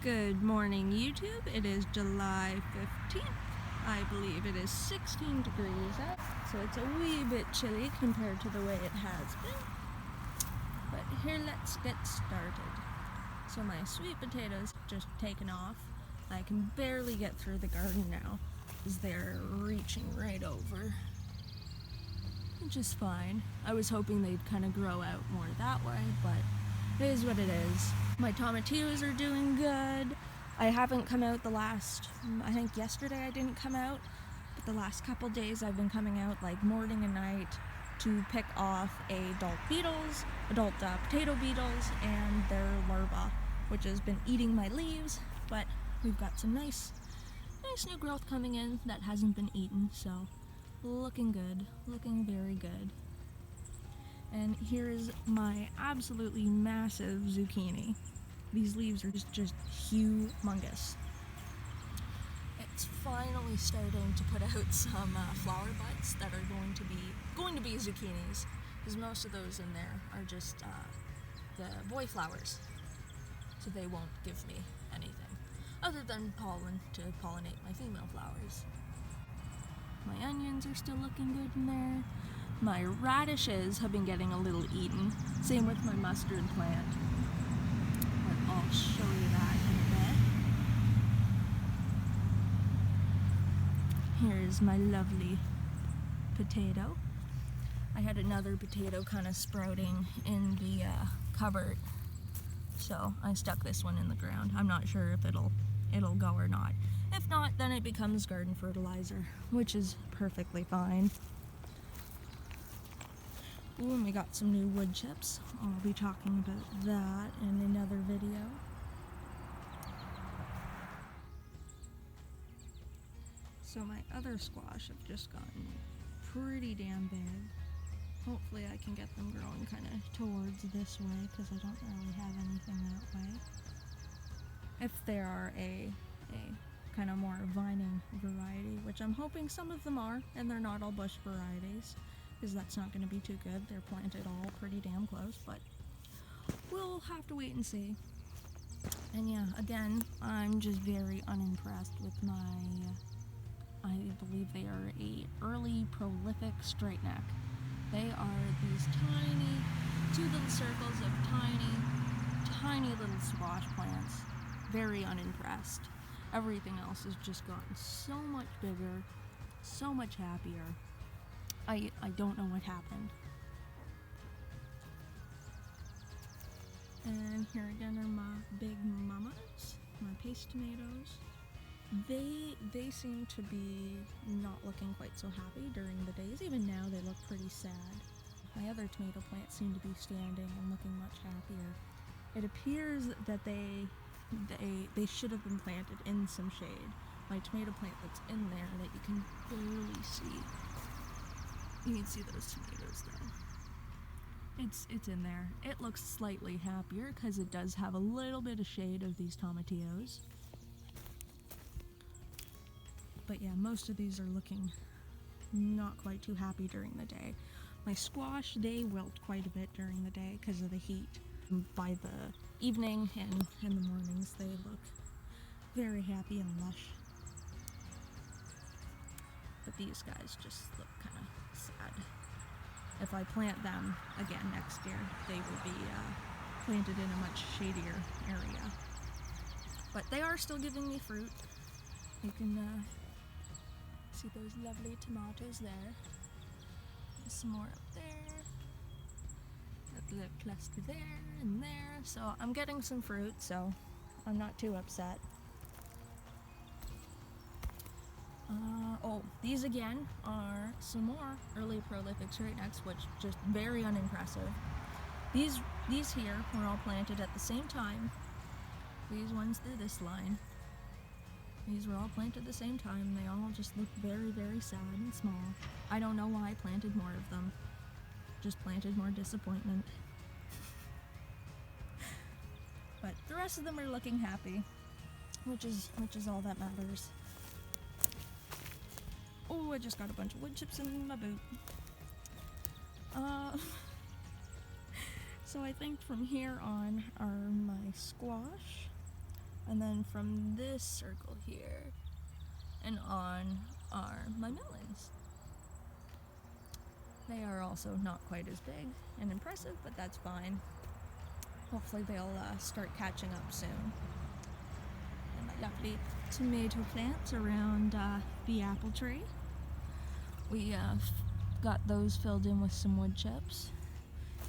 Good morning, YouTube. It is July 15th. I believe it is 16 degrees out, so it's a wee bit chilly compared to the way it has been. But here, let's get started. So my sweet potatoes just taken off. I can barely get through the garden now, as they're reaching right over. Which is fine. I was hoping they'd kind of grow out more that way, but it is what it is. My tomatillos are doing good. I haven't come out I think yesterday I didn't come out, but the last couple days I've been coming out like morning and night to pick off adult potato beetles and their larvae, which has been eating my leaves, but we've got some nice new growth coming in that hasn't been eaten, so looking good, looking very good. And here's my absolutely massive zucchini. These leaves are just humongous. It's finally starting to put out some flower buds that are going to be zucchinis, because most of those in there are just the boy flowers, so they won't give me anything other than pollen to pollinate my female flowers. My onions are still looking good in there. My radishes have been getting a little eaten. Same with my mustard plant. But I'll show you that in a bit. Here's my lovely potato. I had another potato kind of sprouting in the cupboard, so I stuck this one in the ground. I'm not sure if it'll go or not. If not, then it becomes garden fertilizer, which is perfectly fine. Ooh, and we got some new wood chips. I'll be talking about that in another video. So my other squash have just gotten pretty damn big. Hopefully I can get them growing kind of towards this way, because I don't really have anything that way. If they are a kind of more vining variety, which I'm hoping some of them are, and they're not all bush varieties, because that's not going to be too good. They're planted all pretty damn close, but we'll have to wait and see. And yeah, again, I'm just very unimpressed with I believe they are a early prolific straight neck. They are these two little circles of tiny little squash plants. Very unimpressed. Everything else has just gotten so much bigger, so much happier. I don't know what happened. And here again are my big mamas, my paste tomatoes. They seem to be not looking quite so happy during the days. Even now they look pretty sad. My other tomato plants seem to be standing and looking much happier. It appears that they should have been planted in some shade. My tomato plant that's in there that you can barely see. You can see those tomatoes though. It's in there. It looks slightly happier because it does have a little bit of shade of these tomatillos. But yeah, most of these are looking not quite too happy during the day. My squash, they wilt quite a bit during the day because of the heat. By the evening and in the mornings, they look very happy and lush. But these guys just look kind of sad. If I plant them again next year, they will be planted in a much shadier area. But they are still giving me fruit. You can see those lovely tomatoes there. There's some more up there. That little cluster there and there. So I'm getting some fruit, so I'm not too upset. These again are some more early prolific straight necks, which just very unimpressive. These here were all planted at the same time. These ones through this line. These were all planted at the same time. They all just look very, very sad and small. I don't know why I planted more of them. Just planted more disappointment. But the rest of them are looking happy, which is all that matters. Oh, I just got a bunch of wood chips in my boot. So I think from here on are my squash, And then from this circle here and on are my melons. They are also not quite as big and impressive, but that's fine. Hopefully they'll start catching up soon. And my lovely tomato plants around the apple tree. We got those filled in with some wood chips.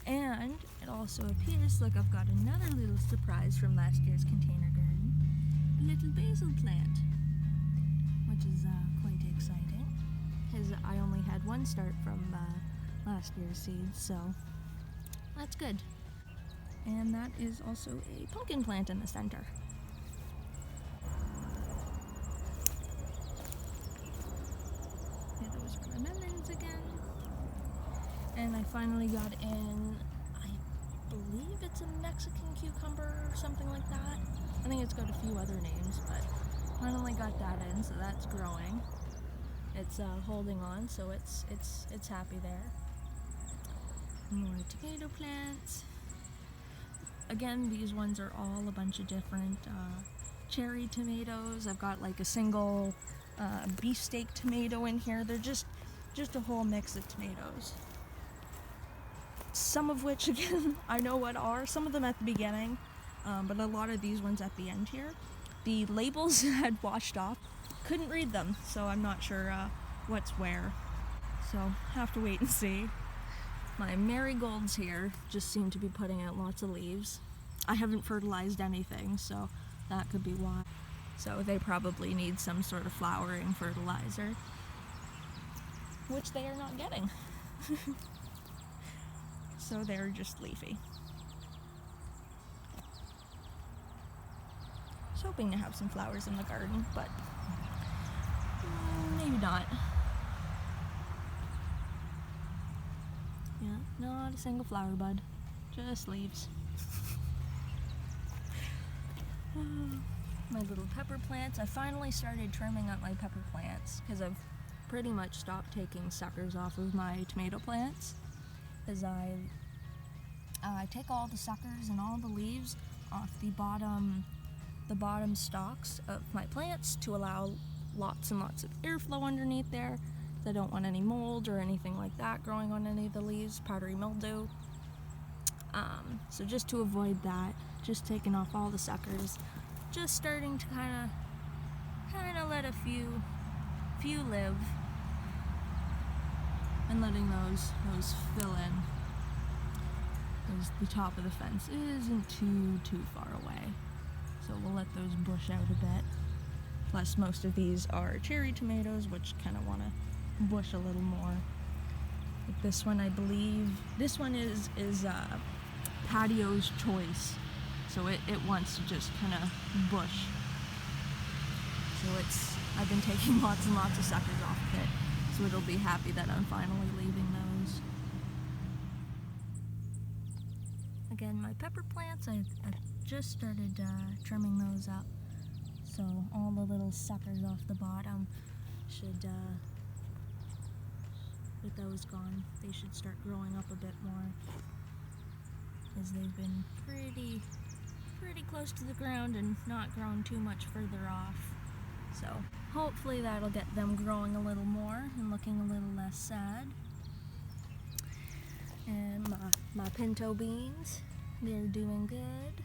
And it also appears like I've got another little surprise from last year's container garden. A little basil plant, which is quite exciting, because I only had one start from last year's seeds, so that's good. And that is also a pumpkin plant in the center. Okay, those are my melons again. And I finally got in, I believe it's a Mexican cucumber or something like that. I think it's got a few other names, but finally got that in, so that's growing. It's holding on, so it's happy there. More tomato plants. Again, these ones are all a bunch of different cherry tomatoes. I've got like a single beefsteak tomato in here. They're just a whole mix of tomatoes. Some of which, again, I know what are. Some of them at the beginning, but a lot of these ones at the end here. The labels had washed off. Couldn't read them, so I'm not sure what's where. So, have to wait and see. My marigolds here just seem to be putting out lots of leaves. I haven't fertilized anything, so that could be why. So they probably need some sort of flowering fertilizer, which they are not getting. So they're just leafy. I was hoping to have some flowers in the garden, but maybe not. Yeah, not a single flower bud, just leaves. My little pepper plants. I finally started trimming up my pepper plants because I've pretty much stopped taking suckers off of my tomato plants. As I take all the suckers and all the leaves off the bottom stalks of my plants to allow lots and lots of airflow underneath there. I don't want any mold or anything like that growing on any of the leaves, powdery mildew. So just to avoid that, just taking off all the suckers, just starting to kind of let a few live, and letting those fill in. Because the top of the fence isn't too far away, so we'll let those bush out a bit. Plus, most of these are cherry tomatoes, which kind of want to bush a little more. Like this one, I believe, this one is patio's choice, so it wants to just kind of bush. So I've been taking lots and lots of suckers off of it, so it'll be happy that I'm finally leaving those. Again, my pepper plants, I've just started trimming those up, so all the little suckers off the bottom should, with those gone, they should start growing up a bit more, as they've been pretty close to the ground and not grown too much further off. So hopefully that'll get them growing a little more and looking a little less sad. And my pinto beans, they're doing good.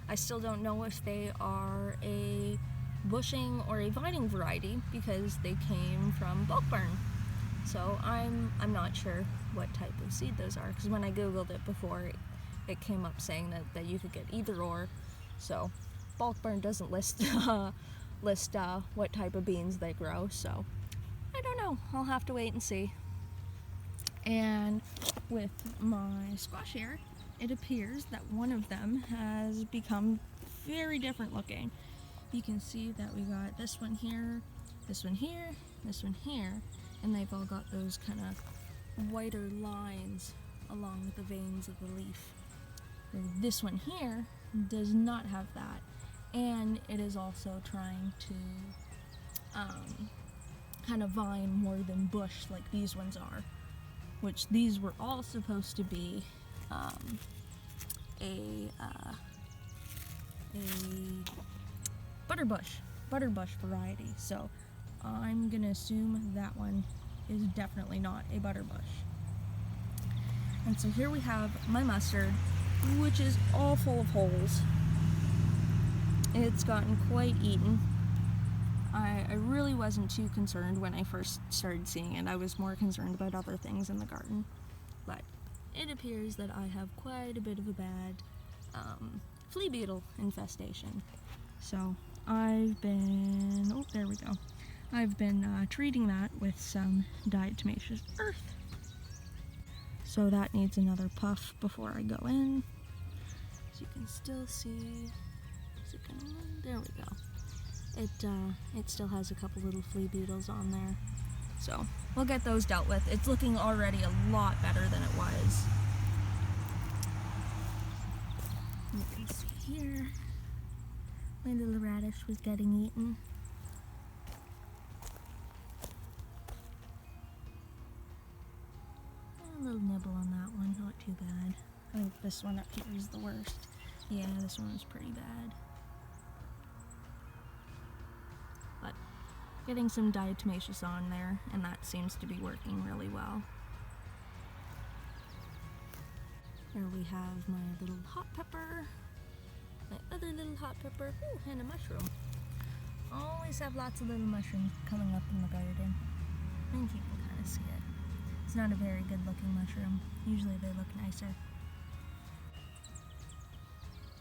I still don't know if they are a bushing or a vining variety because they came from bulk burn. So I'm not sure what type of seed those are, because when I googled it before, it came up saying that you could get either or. So bulk burn doesn't list what type of beans they grow, so I don't know. I'll have to wait and see. And with my squash here, it appears that one of them has become very different looking. You can see that we got this one here, this one here, this one here, and they've all got those kind of whiter lines along with the veins of the leaf. This one here does not have that, and it is also trying to kind of vine more than bush like these ones are, which these were all supposed to be a butterbush variety. So I'm gonna assume that one is definitely not a butterbush. And so here we have my mustard, which is all full of holes. It's gotten quite eaten. I really wasn't too concerned when I first started seeing it. I was more concerned about other things in the garden. But it appears that I have quite a bit of a bad flea beetle infestation. So I've been, oh, there we go. I've been treating that with some diatomaceous earth. So that needs another puff before I go in. As you can still see, is it gonna, there we go. It still has a couple little flea beetles on there. So we'll get those dealt with. It's looking already a lot better than it was. You can see here, my little radish was getting eaten. A little nibble on that one, not too bad. I think this one up here is the worst. Yeah, this one was pretty bad. But getting some diatomaceous on there, and that seems to be working really well. Here we have my little hot pepper, my other little hot pepper, ooh, and a mushroom. Always have lots of little mushrooms coming up in the garden. I think you can kind of see it. It's not a very good looking mushroom. Usually they look nicer.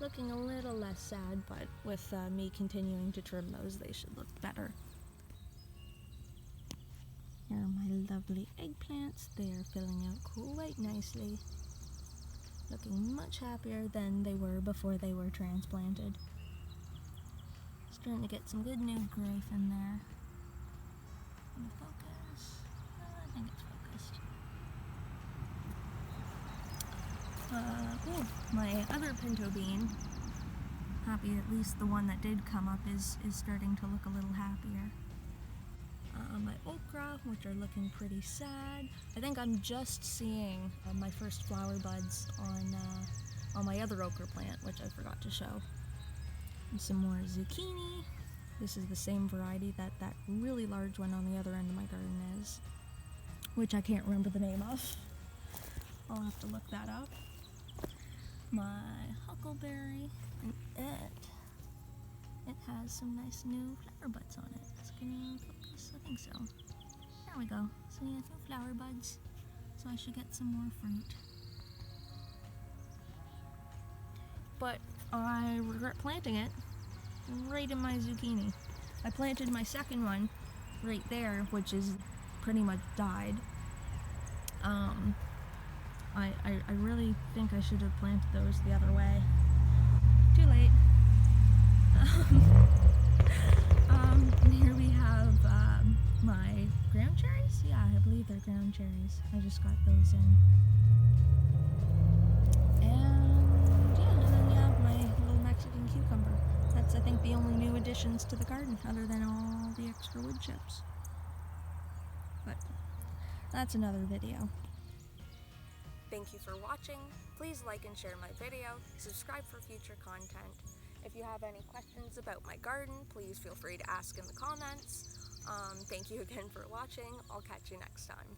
Looking a little less sad, but with me continuing to trim those, they should look better. Here are my lovely eggplants. They are filling out quite nicely. Looking much happier than they were before they were transplanted. Starting to get some good new growth in there. Gonna focus. I think it's focused. My other pinto bean, happy at least the one that did come up is starting to look a little happier. My okra, which are looking pretty sad. I think I'm just seeing my first flower buds on my other okra plant, which I forgot to show. And some more zucchini. This is the same variety that really large one on the other end of my garden is, which I can't remember the name of. I'll have to look that up. My huckleberry, and it has some nice new flower buds on it. It's gonna focus, I think so. There we go. So yeah, new flower buds. So I should get some more fruit. But I regret planting it right in my zucchini. I planted my second one right there, which is pretty much died. I really think I should have planted those the other way. Too late. And here we have my ground cherries. Yeah, I believe they're ground cherries. I just got those in. And yeah, and then you have my little Mexican cucumber. That's, I think, the only new additions to the garden, other than all the extra wood chips. But that's another video. Thank you for watching. Please like and share my video. Subscribe for future content. If you have any questions about my garden, please feel free to ask in the comments. Thank you again for watching. I'll catch you next time.